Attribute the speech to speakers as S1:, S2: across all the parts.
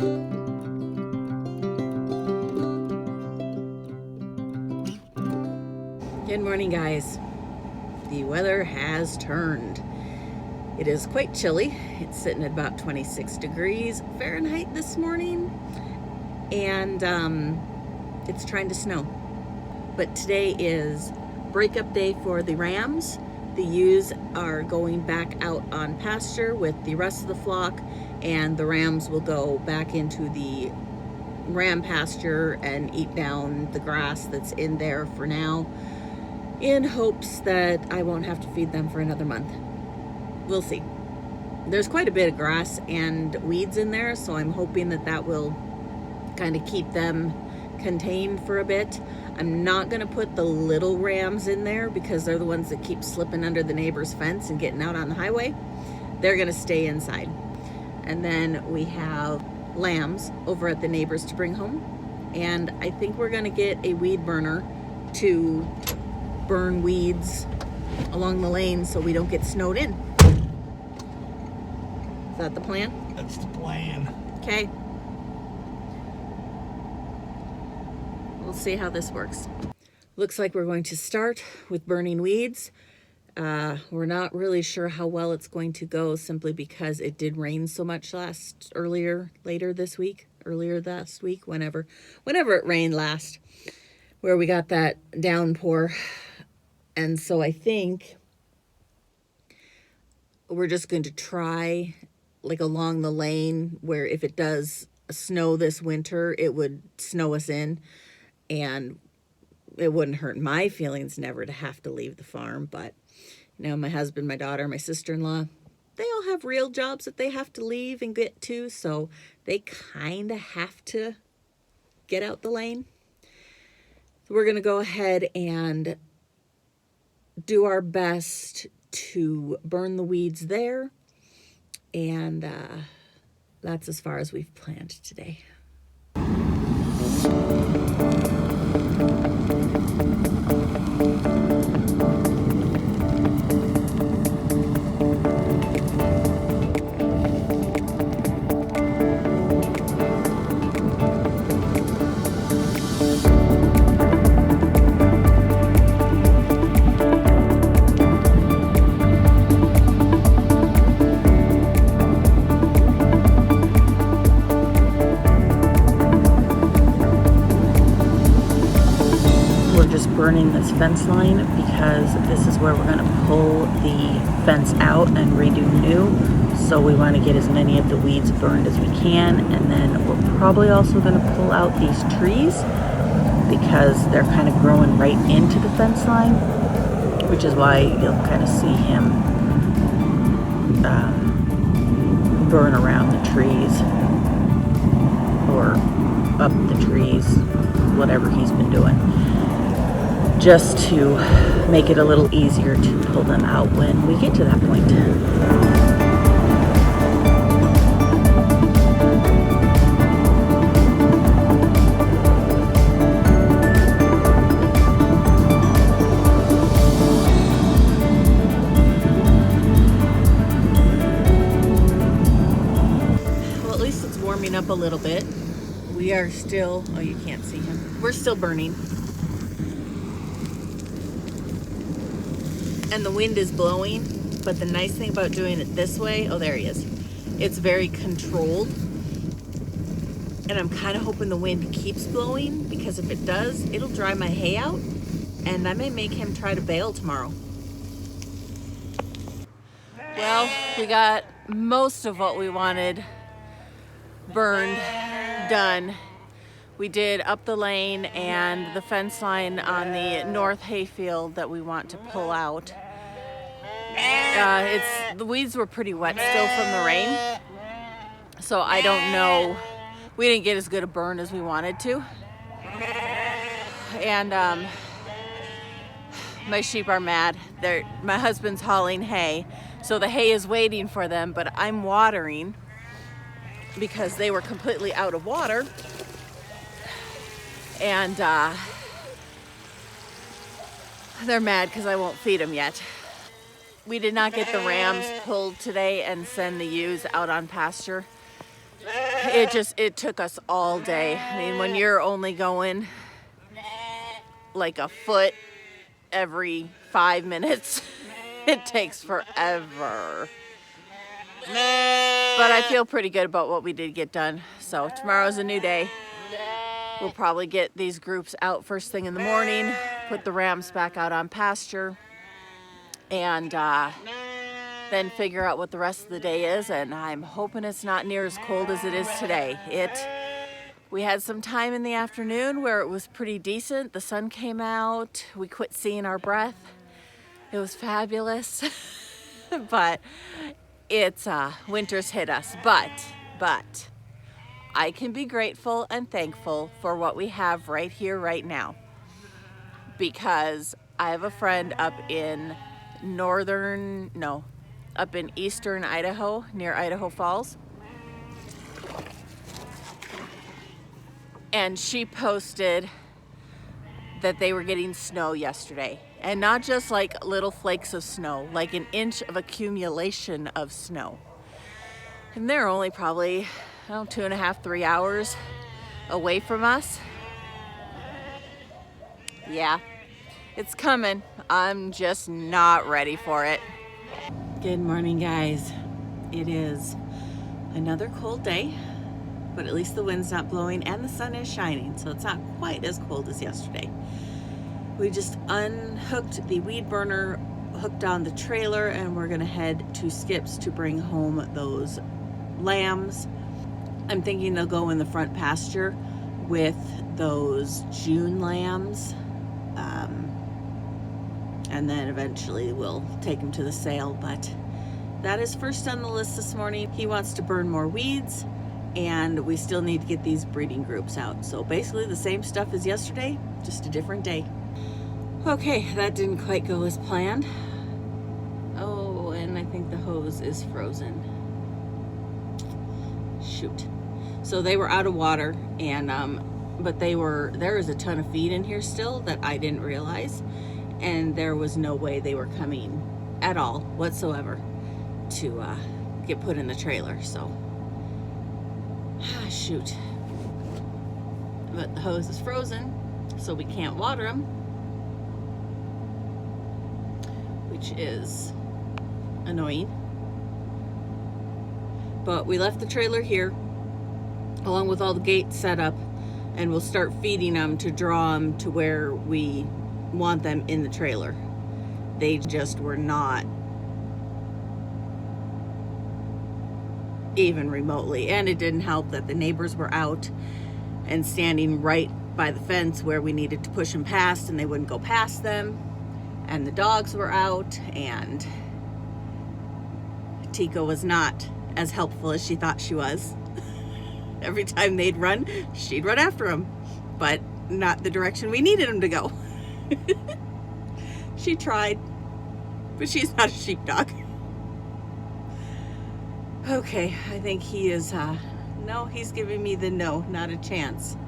S1: Good morning, guys. The weather has turned. It is quite chilly. It's sitting at about 26 degrees Fahrenheit this morning, and it's trying to snow. But today is breakup day for the rams. The ewes are going back out on pasture with the rest of the flock, and the rams will go back into the ram pasture and eat down the grass that's in there for now, in hopes that I won't have to feed them for another month. We'll see. There's quite a bit of grass and weeds in there, so I'm hoping that that will kind of keep them contained for a bit. I'm not going to put the little rams in there because they're the ones that keep slipping under the neighbor's fence and getting out on the highway. They're going to stay inside. And then we have lambs over at the neighbor's to bring home. And I think we're going to get a weed burner to burn weeds along the lane so we don't get snowed in. Is that the plan?
S2: That's the plan.
S1: Okay. We'll see how this works. Looks like we're going to start with burning weeds. We're not really sure how well it's going to go, simply because it did rain so much earlier this week, whenever it rained last, where we got that downpour. And so I think we're just going to try like along the lane where if it does snow this winter, it would snow us in, and it wouldn't hurt my feelings never to have to leave the farm. But you know, my husband, my daughter, my sister-in-law, they all have real jobs that they have to leave and get to, so they kind of have to get out the lane. So we're going to go ahead and do our best to burn the weeds there, and that's as far as we've planned today. Burning this fence line because this is where we're going to pull the fence out and redo new, so we want to get as many of the weeds burned as we can. And then we're probably also going to pull out these trees because they're kind of growing right into the fence line, which is why you'll kind of see him burn around the trees or up the trees, whatever he's been doing, just to make it a little easier to pull them out when we get to that point. Well, at least it's warming up a little bit. We are still, oh, you can't see him. We're still burning. And the wind is blowing, but the nice thing about doing it this way, oh, there he is. It's very controlled. And I'm kind of hoping the wind keeps blowing, because if it does, it'll dry my hay out, and I may make him try to bale tomorrow. Well, we got most of what we wanted burned, done. We did up the lane and the fence line on the north hayfield that we want to pull out. The weeds were pretty wet still from the rain, so I don't know. We didn't get as good a burn as we wanted to. And my sheep are mad. My husband's hauling hay, so the hay is waiting for them, but I'm watering because they were completely out of water. And they're mad because I won't feed them yet. We did not get the rams pulled today and send the ewes out on pasture. it took us all day. I mean, when you're only going like a foot every 5 minutes, it takes forever. But I feel pretty good about what we did get done. So tomorrow's a new day. We'll probably get these groups out first thing in the morning, put the rams back out on pasture, and then figure out what the rest of the day is. And I'm hoping it's not near as cold as it is today. We had some time in the afternoon where it was pretty decent. The sun came out. We quit seeing our breath. It was fabulous. But it's winter's hit us. But I can be grateful and thankful for what we have right here, right now. Because I have a friend up in eastern Idaho, near Idaho Falls. And she posted that they were getting snow yesterday. And not just like little flakes of snow, like an inch of accumulation of snow. And they're only probably, 2.5, 3 hours away from us. Yeah, it's coming. I'm just not ready for it. Good morning, guys. It is another cold day, but at least the wind's not blowing and the sun is shining, so it's not quite as cold as yesterday. We just unhooked the weed burner, hooked on the trailer, and we're gonna head to Skip's to bring home those lambs. I'm thinking they'll go in the front pasture with those June lambs. And then eventually we'll take them to the sale, but that is first on the list this morning. He wants to burn more weeds, and we still need to get these breeding groups out. So basically the same stuff as yesterday, just a different day. Okay, that didn't quite go as planned. Oh, and I think the hose is frozen. Shoot. So they were out of water, and but there is a ton of feed in here still that I didn't realize, and there was no way they were coming at all whatsoever to get put in the trailer. So shoot. But the hose is frozen, so we can't water them, which is annoying. But we left the trailer here along with all the gates set up, and we'll start feeding them to draw them to where we want them in the trailer. They just were not even remotely, and it didn't help that the neighbors were out and standing right by the fence where we needed to push them past, and they wouldn't go past them, and the dogs were out, and Tika was not as helpful as she thought she was. Every time they'd run, she'd run after them, but not the direction we needed them to go. She tried, but she's not a sheepdog. Okay, I think he is, no, he's giving me the no, not a chance.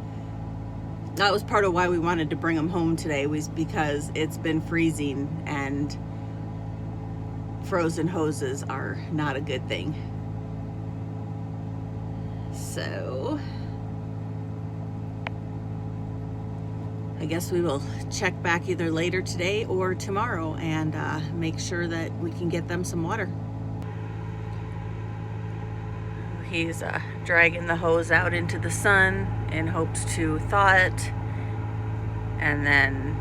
S1: That was part of why we wanted to bring him home today, was because it's been freezing, and frozen hoses are not a good thing. So I guess we will check back either later today or tomorrow and make sure that we can get them some water. He's dragging the hose out into the sun in hopes to thaw it, and then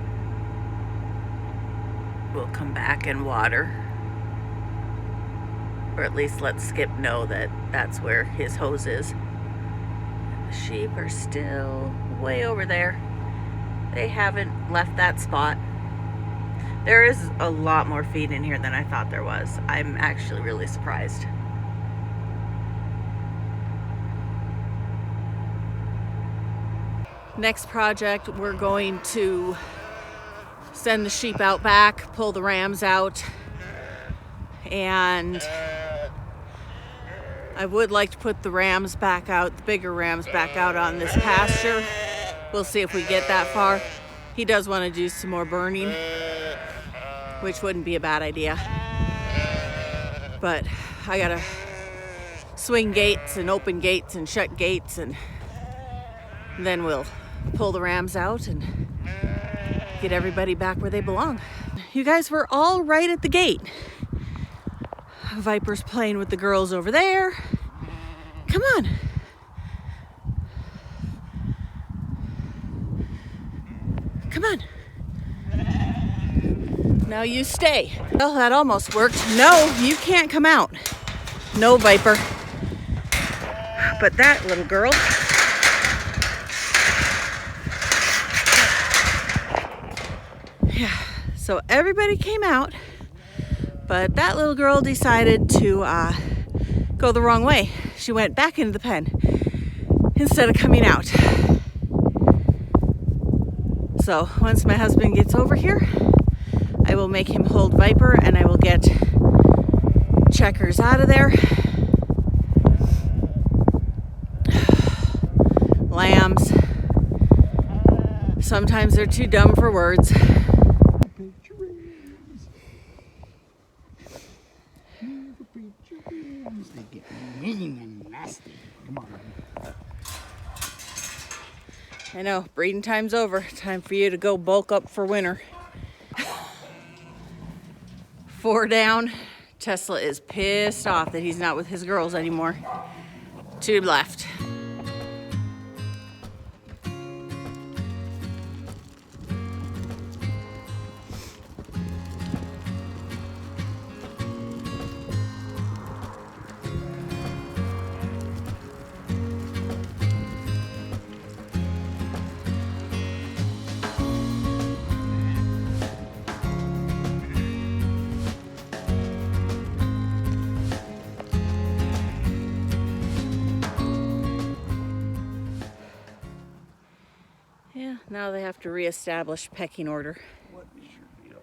S1: we'll come back and water. Or at least let Skip know that that's where his hose is. The sheep are still way over there. They haven't left that spot. There is a lot more feed in here than I thought there was. I'm actually really surprised. Next project, we're going to send the sheep out back, pull the rams out, and I would like to put the rams back out, the bigger rams back out on this pasture. We'll see if we get that far. He does want to do some more burning, which wouldn't be a bad idea. But I gotta swing gates and open gates and shut gates, and then we'll pull the rams out and get everybody back where they belong. You guys were all right at the gate. Viper's playing with the girls over there. Come on. Come on. Now you stay. Well, that almost worked. No, you can't come out. No, Viper. But that little girl. Yeah, so everybody came out, but that little girl decided to go the wrong way. She went back into the pen instead of coming out. So once my husband gets over here, I will make him hold Viper and I will get Checkers out of there. Lambs. Sometimes they're too dumb for words.
S2: They get mean and nasty. Come on.
S1: I know, breeding time's over. Time for you to go bulk up for winter. 4 down. Tesla is pissed off that he's not with his girls anymore. 2 left. Yeah, now they have to reestablish pecking order.
S2: What is your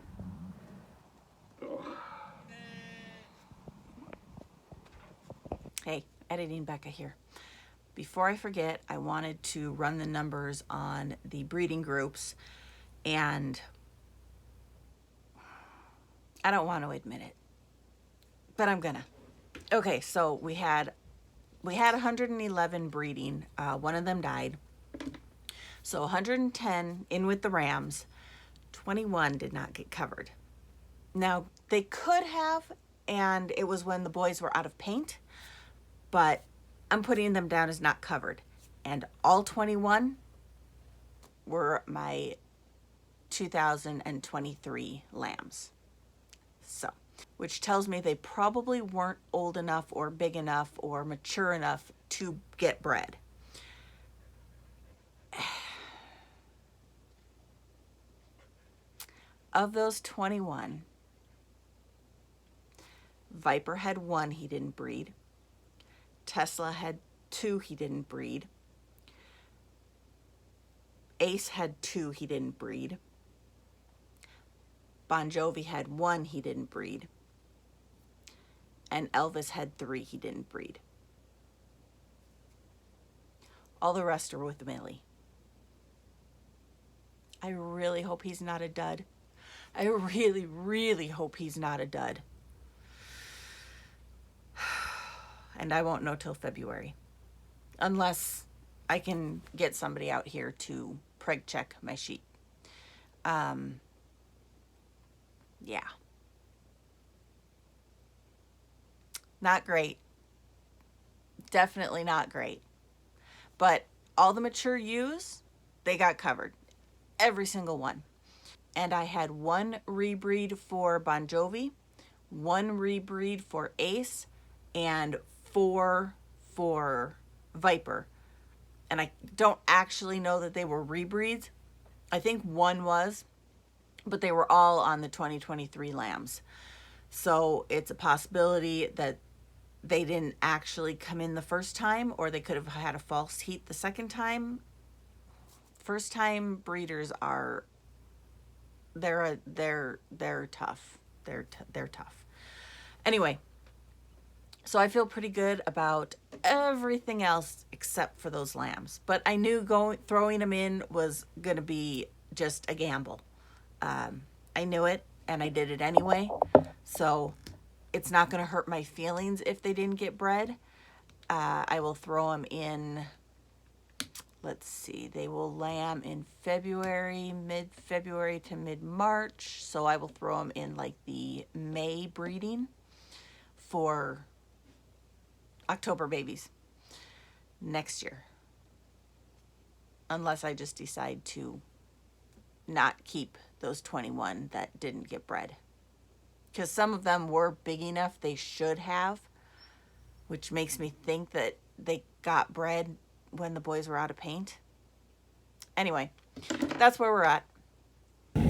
S2: deal?
S1: Hey, editing Becca here. Before I forget, I wanted to run the numbers on the breeding groups, and I don't want to admit it, but I'm gonna. Okay, so we had 111 breeding. One of them died. So 110 in with the rams. 21 did not get covered. Now, they could have, and it was when the boys were out of paint, but I'm putting them down as not covered. And all 21 were my 2023 lambs. So, which tells me they probably weren't old enough or big enough or mature enough to get bred. Of those 21, Viper had 1 he didn't breed. Tesla had 2 he didn't breed. Ace had 2 he didn't breed. Bon Jovi had 1 he didn't breed. And Elvis had 3 he didn't breed. All the rest are with Millie. I really hope he's not a dud. I really, really hope he's not a dud. And I won't know till February. Unless I can get somebody out here to preg check my sheep. Yeah. Not great. Definitely not great. But all the mature ewes, they got covered. Every single one. And I had 1 rebreed for Bon Jovi, 1 rebreed for Ace, and 4 for Viper. And I don't actually know that they were rebreeds. I think 1 was, but they were all on the 2023 lambs. So it's a possibility that they didn't actually come in the first time, or they could have had a false heat the second time. First time breeders are, they're tough. They're tough. Anyway, so I feel pretty good about everything else except for those lambs. But I knew throwing them in was going to be just a gamble. I knew it, and I did it anyway. So it's not going to hurt my feelings if they didn't get bred. I will throw them in, let's see, they will lamb in February, mid-February to mid-March. So I will throw them in like the May breeding for October babies next year. Unless I just decide to not keep those 21 that didn't get bred. Because some of them were big enough they should have, which makes me think that they got bred when the boys were out of paint. Anyway, that's where we're at. Day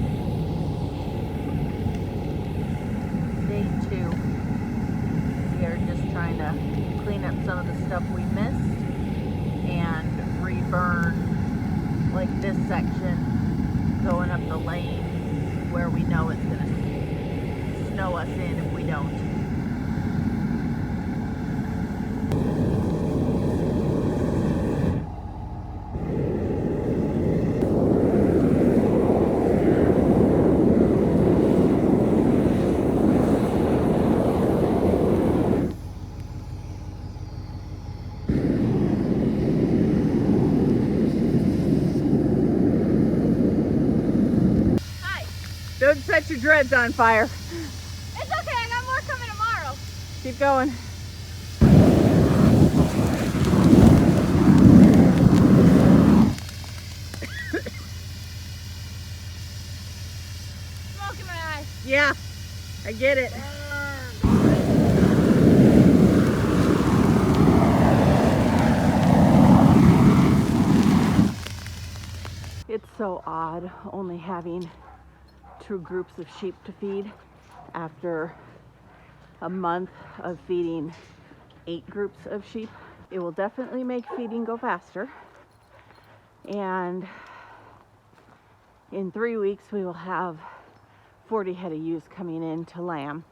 S1: 2. We are just trying to clean up some of the stuff we missed and reburn like this section going up the lane where we know it's going to snow us in if we don't. Don't set your dreads on fire.
S3: It's okay, I got more coming tomorrow.
S1: Keep going.
S3: Smoke in my eye.
S1: Yeah, I get it. It's so odd only having 2 groups of sheep to feed after a month of feeding 8 groups of sheep. It will definitely make feeding go faster. And in 3 weeks, we will have 40 head of ewes coming in to lamb.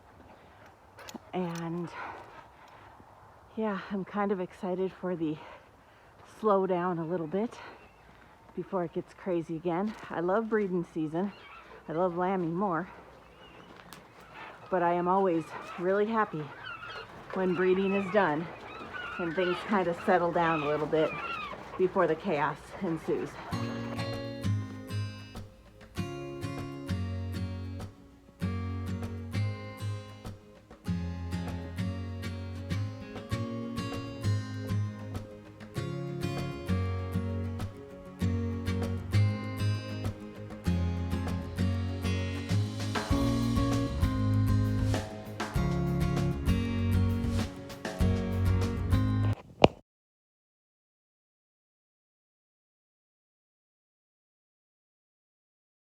S1: And yeah, I'm kind of excited for the slow down a little bit before it gets crazy again. I love breeding season. I love lambing more. But I am always really happy when breeding is done and things kind of settle down a little bit before the chaos ensues.